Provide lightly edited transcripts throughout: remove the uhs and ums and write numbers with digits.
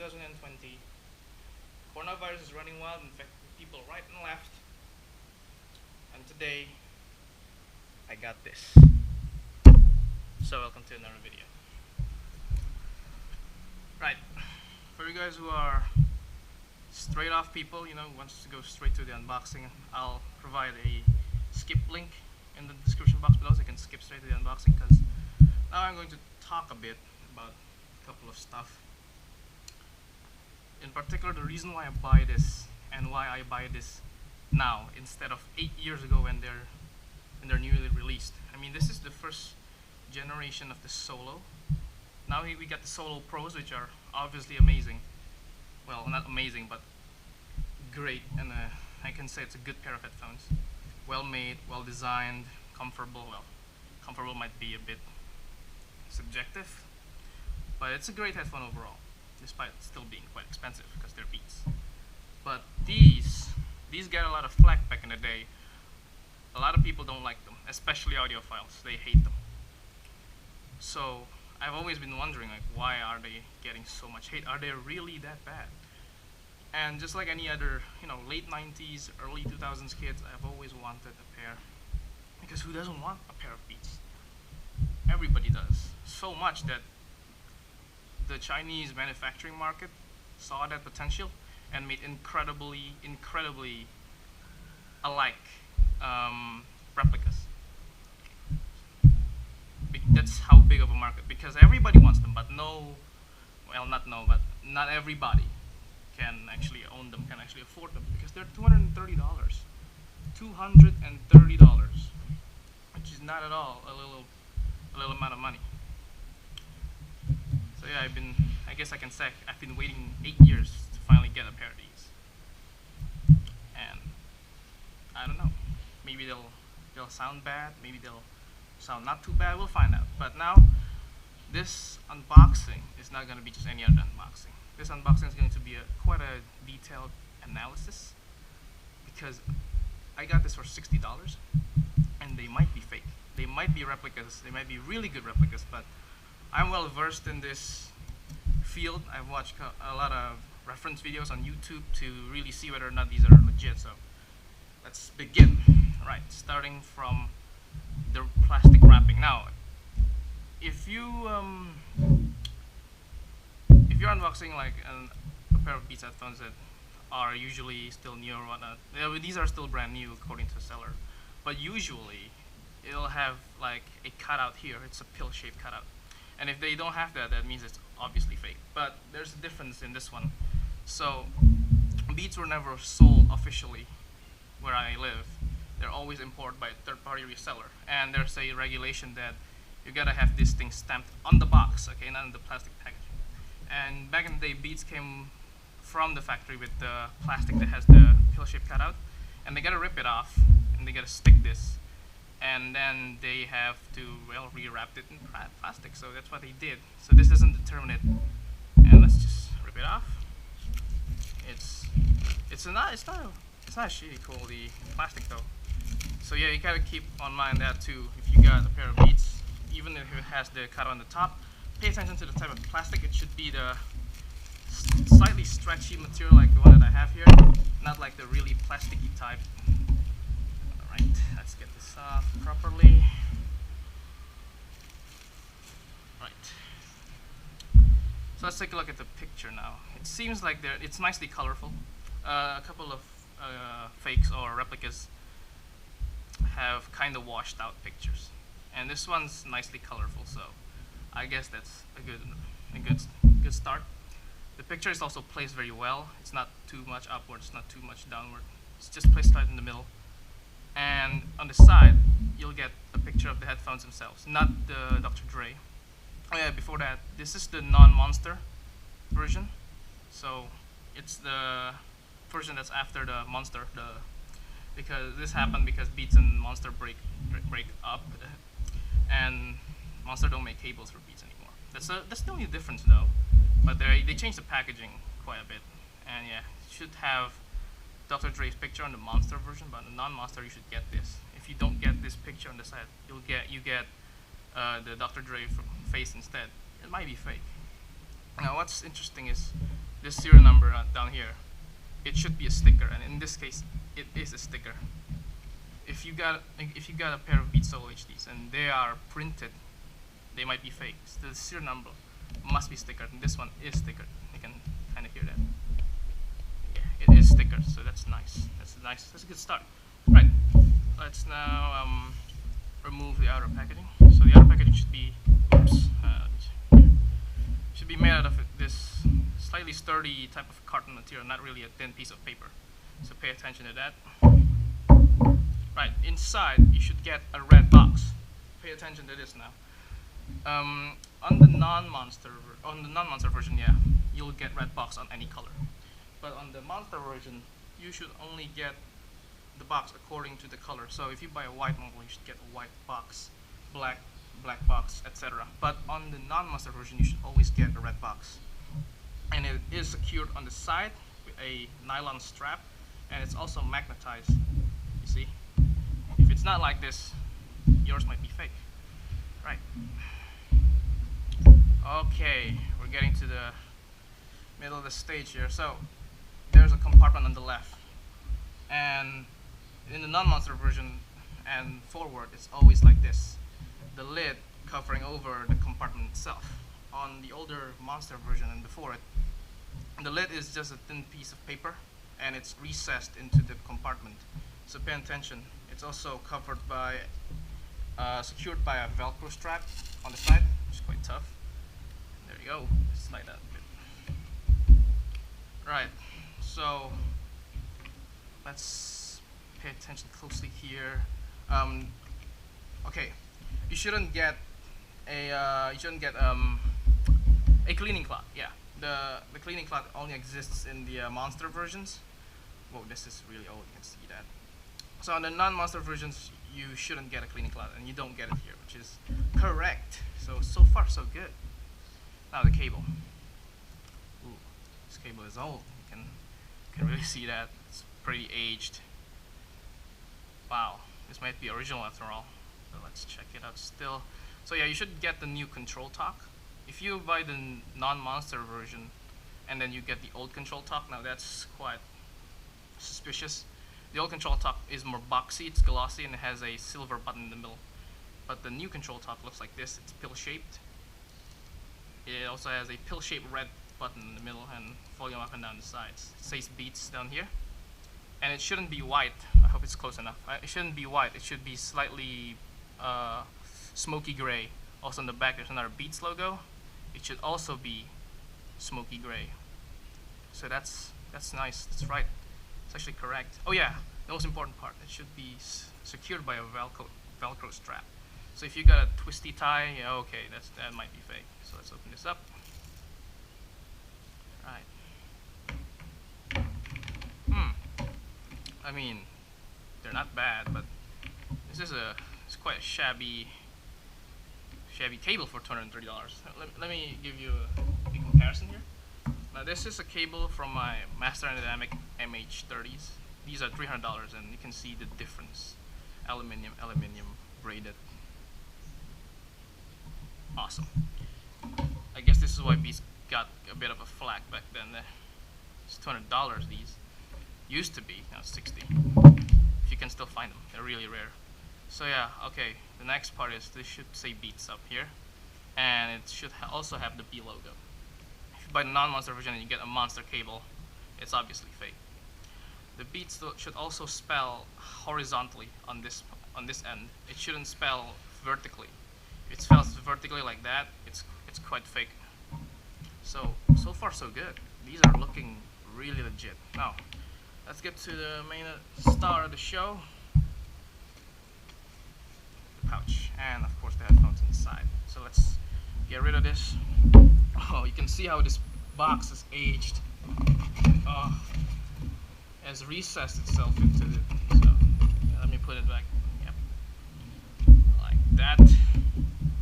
2020. Coronavirus is running wild, infecting people right and left. And today, I got this. So welcome to another video. Right, for you guys who are straight off people, wants to go straight to the unboxing, I'll provide a skip link in the description box below so you can skip straight to the unboxing, because now I'm going to talk a bit about a couple of stuff. In particular, the reason why I buy this and why I buy this now instead of 8 years ago when they're newly released. I mean, this is the first generation of the Solo. Now we got the Solo Pros, which are obviously amazing. Well, not amazing, but great, and I can say it's a good pair of headphones. Well made, well designed, comfortable. Well, comfortable might be a bit subjective, but it's a great headphone overall, despite still being quite expensive because they're Beats. But these got a lot of flack back in the day. A lot of people don't like them, especially audiophiles. They hate them. So I've always been wondering, like, why are they getting so much hate? Are they really that bad? And just like any other, late 90s, early 2000s kids, I've always wanted a pair. Because who doesn't want a pair of Beats? Everybody does. So much that the Chinese manufacturing market saw that potential and made incredibly alike replicas. That's how big of a market, because everybody wants them, but not everybody can actually own them, can actually afford them, because they're $230. $230, which is not at all a little amount of money. So yeah, I guess I can say I've been waiting 8 years to finally get a pair of these. And I don't know, maybe they'll sound bad, maybe they'll sound not too bad, we'll find out. But now, this unboxing is not going to be just any other unboxing. This unboxing is going to be quite a detailed analysis, because I got this for $60, and they might be fake. They might be replicas, they might be really good replicas, but I'm well versed in this field. I've watched a lot of reference videos on YouTube to really see whether or not these are legit. So let's begin. Right, starting from the plastic wrapping. Now, if you're unboxing like a pair of Beats headphones that are usually still new or whatnot, these are still brand new according to the seller, but usually it'll have like a cutout here. It's a pill-shaped cutout, and if they don't have that, that means it's obviously fake. But there's a difference in this one. So Beats were never sold officially where I live. They're always imported by a third-party reseller, and there's a regulation that you gotta have this thing stamped on the box, okay, not in the plastic packaging. And back in the day, Beats came from the factory with the plastic that has the pill-shaped cutout, and they gotta rip it off, and they gotta stick this, and then they have to, well, rewrap it in plastic. So that's what they did. So this doesn't determine it, and let's just rip it off. It's not a shitty quality plastic though. So yeah, you gotta keep on mind that too. If you got a pair of Beats, even if it has the cutout on the top, pay attention to the type of plastic. It should be the slightly stretchy material like the one that I have here, not like the really plasticky type. Alright, let's get this off properly. Right. So let's take a look at the picture now. It seems like it's nicely colorful. A couple of fakes or replicas have kind of washed out pictures, and this one's nicely colorful, so I guess that's a good start. The picture is also placed very well. It's not too much upwards, not too much downward. It's just placed right in the middle. And on the side, you'll get a picture of the headphones themselves, not the Dr. Dre. Oh yeah, before that, this is the non-Monster version. So it's the version that's after the Monster, because this happened because Beats and Monster break up, and Monster don't make cables for Beats anymore. That's the only difference though. But they changed the packaging quite a bit, and yeah, it should have Dr. Dre's picture on the Monster version, but on the non-Monster you should get this. If you don't get this picture on the side, you get the Dr. Dre face instead. It might be fake. Now what's interesting is this serial number down here, it should be a sticker, and in this case, it is a sticker. If you got a pair of Beats Solo HDs and they are printed, they might be fake. So the serial number must be stickered, and this one is stickered. You can kind of hear that. Yeah, it is stickered, so that's nice. That's nice. That's a good start. Right. Let's now remove the outer packaging. So the outer packaging should be, should be made out of this slightly sturdy type of carton material, not really a thin piece of paper. So pay attention to that. Right, inside you should get a red box. Pay attention to this now. On the non-monster version, yeah, you'll get red box on any color. But on the monster version, you should only get the box according to the color. So if you buy a white model, you should get a white box, black box, etc. But on the non-monster version, you should always get a red box. And it is secured on the side with a nylon strap, and it's also magnetized. You see? If it's not like this, yours might be fake. Right. Okay, we're getting to the middle of the stage here. So there's a compartment on the left, and in the non-monster version and forward, it's always like this, the lid covering over the compartment itself. On the older monster version and before it, the lid is just a thin piece of paper, and it's recessed into the compartment. So pay attention. It's also covered by, secured by a Velcro strap on the side, which is quite tough. There you go. Slide that a bit. Right. So let's pay attention closely here. Okay, you shouldn't get a cleaning cloth. Yeah, the cleaning cloth only exists in the monster versions. Whoa, this is really old. You can see that. So on the non-monster versions, you shouldn't get a cleaning cloth, and you don't get it here, which is correct. So far so good. Now the cable. Ooh, this cable is old. You can really see that. It's pretty aged. Wow, this might be original after all. So let's check it out still. So yeah, you should get the new control talk. If you buy the non-monster version and then you get the old control talk, now that's quite suspicious. The old control talk is more boxy, it's glossy, and it has a silver button in the middle. But the new control talk looks like this. It's pill-shaped. It also has a pill-shaped red button in the middle and volume up and down the sides. It says Beats down here. And it shouldn't be white. I hope it's close enough. It shouldn't be white. It should be slightly smoky gray. Also on the back there's another Beats logo. It should also be smoky gray. So that's nice. That's right. It's actually correct. Oh yeah, the most important part. It should be secured by a Velcro strap. So if you got a twisty tie, yeah, okay, that might be fake. So let's open this up. Right. I mean, they're not bad, but it's quite a shabby cable for $230. Let me give you a comparison here. Now this is a cable from my Master and Dynamic MH30s. These are $300, and you can see the difference. Aluminium braided. Awesome. I guess this is why Beats got a bit of a flack back then. It's $200 these. Used to be, now it's $60. If you can still find them, they're really rare. So yeah, okay, the next part is this should say Beats up here, and it should also have the B logo. If you buy the non-monster version and you get a monster cable, it's obviously fake. The Beats should also spell horizontally on this end. It shouldn't spell vertically. If it spells vertically like that, it's quite fake. So far so good. These are looking really legit. Now, let's get to the main star of the show. The pouch, and of course the headphones inside. So let's get rid of this. Oh, you can see how this box is aged. Oh, has recessed itself into it. So yeah, let me put it back. Yep, like that.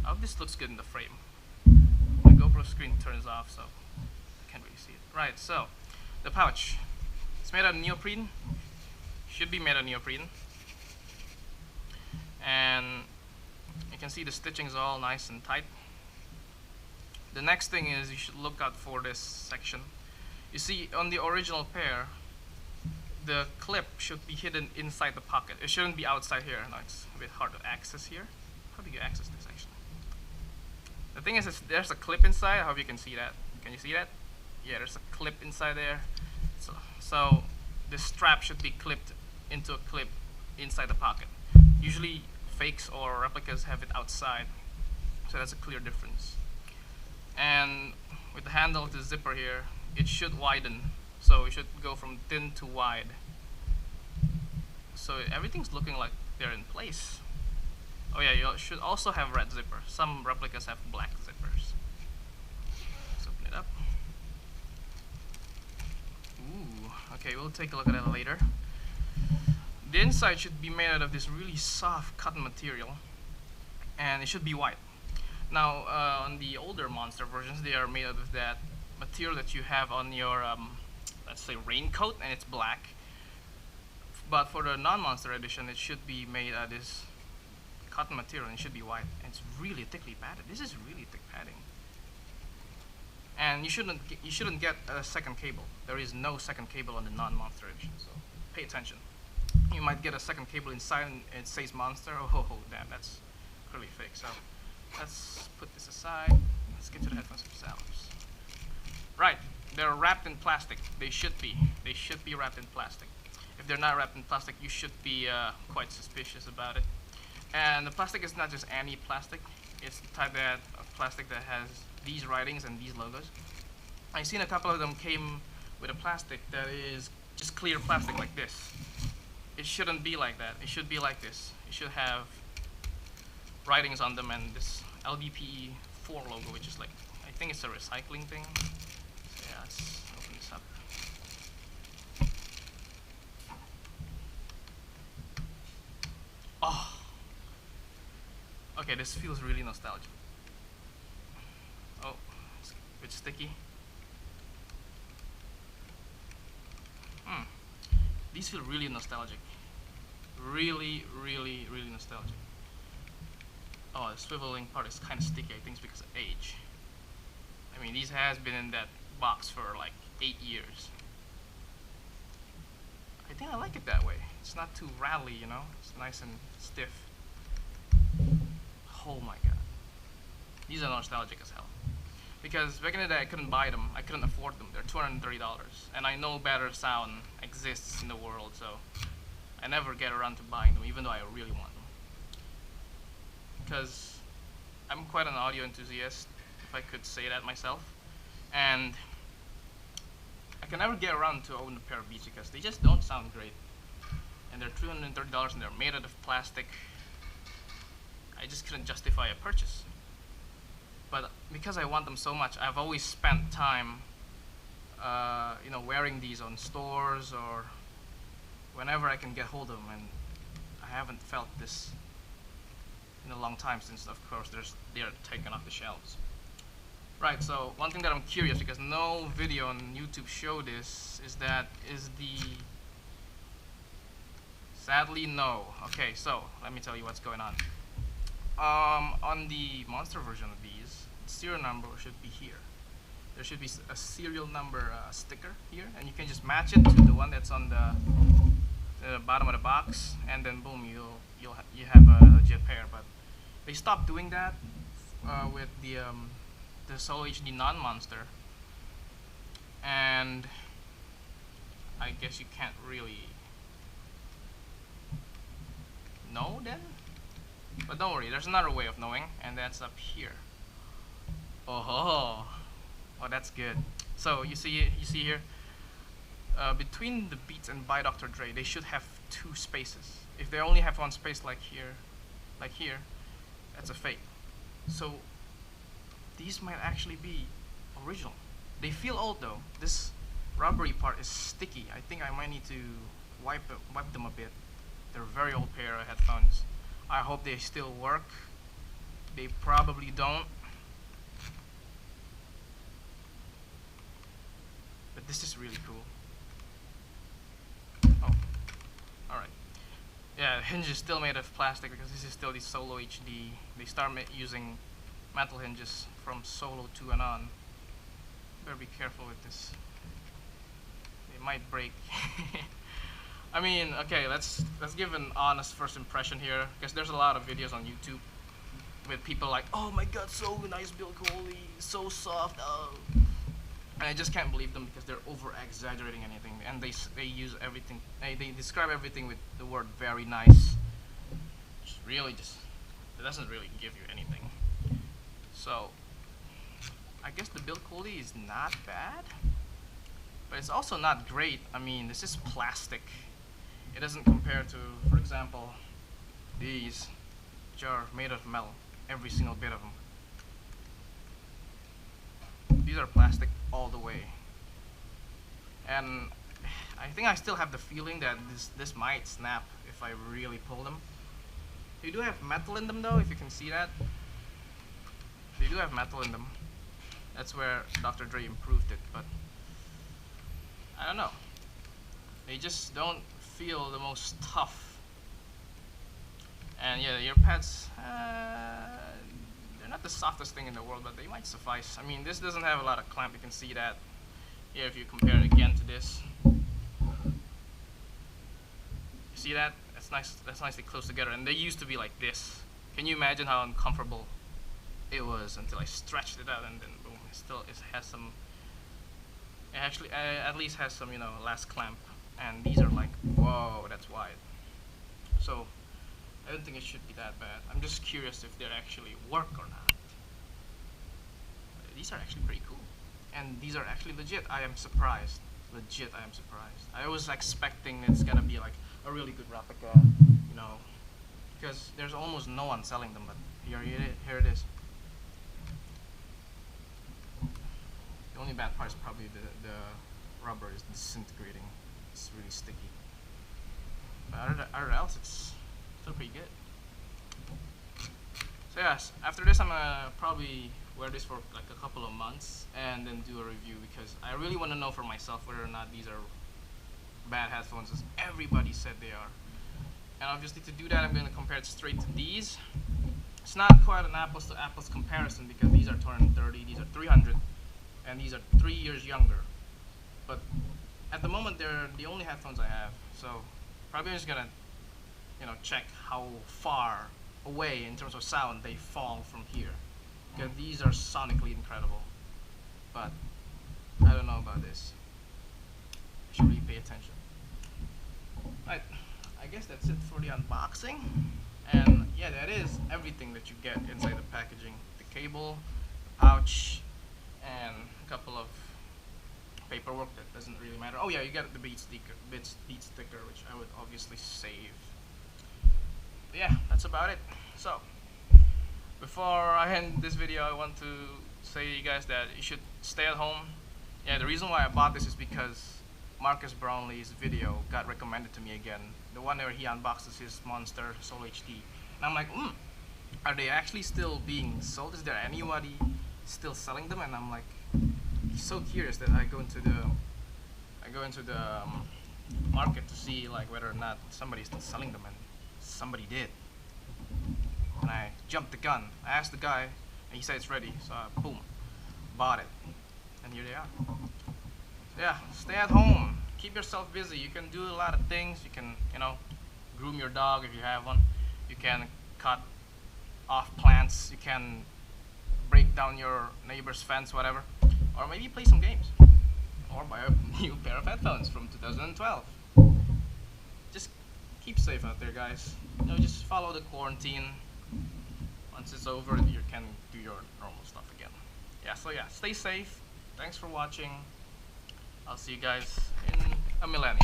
I hope this looks good in the frame. My GoPro screen turns off, so I can't really see it. Right, so the pouch. It's made out of neoprene. Should be made out of neoprene. And you can see the stitching is all nice and tight. The next thing is you should look out for this section. You see, on the original pair, the clip should be hidden inside the pocket. It shouldn't be outside here. No, it's a bit hard to access here. How do you access this actually? The thing is, there's a clip inside. I hope you can see that. Can you see that? Yeah, there's a clip inside there. So the strap should be clipped into a clip inside the pocket. Usually fakes or replicas have it outside, so that's a clear difference. And with the handle of the zipper here, it should widen. So it should go from thin to wide. So everything's looking like they're in place. Oh yeah, you should also have red zipper. Some replicas have black zippers. Let's open it up. Ooh, okay, we'll take a look at that later. The inside should be made out of this really soft cotton material, and it should be white. Now, on the older monster versions, they are made out of that material that you have on your, let's say, raincoat, and it's black. But for the non-monster edition, it should be made out of this cotton material, and it should be white. And it's really thickly padded. This is really thick padding. And you shouldn't get a second cable. There is no second cable on the non-monster edition, so pay attention. You might get a second cable inside and it says monster. Oh, damn, that's clearly fake. So let's put this aside. Let's get to the headphones themselves. Right, they're wrapped in plastic. They should be. They should be wrapped in plastic. If they're not wrapped in plastic, you should be quite suspicious about it. And the plastic is not just any plastic. It's the type of plastic that has these writings and these logos. I've seen a couple of them came with a plastic that is just clear plastic like this. It shouldn't be like that. It should be like this. It should have writings on them and this LBPE4 logo, which is like, I think it's a recycling thing. So yeah, let's open this up. Oh, okay, this feels really nostalgic. Oh, it's a bit sticky. These feel really nostalgic. Really nostalgic. Oh, the swiveling part is kind of sticky. I think it's because of age. I mean, these has been in that box for like 8 years. I think I like it that way. It's not too rattly, you know? It's nice and stiff. Oh my god. These are nostalgic as hell. Because back in the day I couldn't buy them. I couldn't afford them. They're $230. And I know better sound exists in the world, so I never get around to buying them, even though I really want them. Because I'm quite an audio enthusiast, if I could say that myself. And I can never get around to own a pair of Beats because they just don't sound great. And they're $230 and they're made out of plastic. I just couldn't justify a purchase. But because I want them so much, I've always spent time, you know, wearing these on stores or whenever I can get hold of them, and I haven't felt this in a long time since, of course, they're taken off the shelves. Right, so one thing that I'm curious, because no video on YouTube showed this, is sadly no. Okay, so let me tell you what's going on. On the monster version of these, the serial number should be here. There should be a serial number sticker here, and you can just match it to the one that's on the bottom of the box, and then boom, you have a legit pair. But they stopped doing that with the Solo HD non-monster, and I guess you can't really know then. But don't worry, there's another way of knowing, and that's up here. Oh, that's good. So you see here, between the Beats and by Dr. Dre, they should have 2 spaces. If they only have 1 space like here, that's a fake. So these might actually be original. They feel old though. This rubbery part is sticky. I think I might need to wipe them a bit. They're a very old pair of headphones. I hope they still work. They probably don't. But this is really cool. Oh, alright. Yeah, the hinge is still made of plastic because this is still the Solo HD. They start using metal hinges from Solo 2 and on. Better be careful with this. it might break. I mean, okay, let's give an honest first impression here, because there's a lot of videos on YouTube with people like, oh my god, so nice build quality, so soft, oh. And I just can't believe them because they're over exaggerating anything, and they use everything, they describe everything with the word very nice. It's really just, it doesn't really give you anything. So I guess the build quality is not bad, but it's also not great. I mean, this is plastic. It doesn't compare to, for example, these, which are made of metal, every single bit of them. These are plastic all the way, and I think I still have the feeling that this might snap if I really pull them. They do have metal in them though, if you can see that. They do have metal in them. That's where Dr. Dre improved it, but I don't know. They just don't feel the most tough. And yeah, the ear pads, they're not the softest thing in the world, but they might suffice. I mean, this doesn't have a lot of clamp, you can see that here if you compare it again to this. See that? That's nicely close together, and they used to be like this. Can you imagine how uncomfortable it was until I stretched it out, and then boom, it has some, it actually at least has some, you know, last clamp, and these are like, whoa, that's wide. So I don't think it should be that bad. I'm just curious if they actually work or not. These are actually pretty cool, and these are actually legit. I am surprised. Legit, I am surprised. I was expecting it's gonna be like a really good replica, you know, because there's almost no one selling them, but here it is. The only bad part is probably the rubber is disintegrating. It's really sticky. But other else, it's still pretty good. So yes, after this I'm gonna probably wear this for like a couple of months and then do a review, because I really want to know for myself whether or not these are bad headphones as everybody said they are. And obviously to do that I'm going to compare it straight to these. It's not quite an apples to apples comparison because these are 230, these are 300, and these are 3 years younger. But at the moment they're the only headphones I have, so probably I'm just gonna, you know, check how far away in terms of sound they fall from here, because these are sonically incredible. But I don't know about this. I should really pay attention. Right, I guess that's it for the unboxing. And yeah, that is everything that you get inside the packaging. The cable, the pouch, and a couple of paperwork that doesn't really matter. Oh yeah, you get the Beats sticker, which I would obviously save. But yeah, that's about it. So, before I end this video, I want to say to you guys that you should stay at home. Yeah, the reason why I bought this is because Marcus Brownlee's video got recommended to me again. The one where he unboxes his Monster Solo HD. And I'm like, are they actually still being sold? Is there anybody still selling them? And I'm like, so curious that I go into the market to see like whether or not somebody's still selling them, and somebody did. And I jumped the gun. I asked the guy, and he said it's ready. So I, boom, bought it, and here they are. So yeah, stay at home. Keep yourself busy. You can do a lot of things. You can, you know, groom your dog if you have one. You can cut off plants. You can break down your neighbor's fence, whatever. Or maybe play some games. Or buy a new pair of headphones from 2012. Just keep safe out there, guys. You know, just follow the quarantine. Once it's over, you can do your normal stuff again. Yeah, so yeah, stay safe. Thanks for watching. I'll see you guys in a millennia.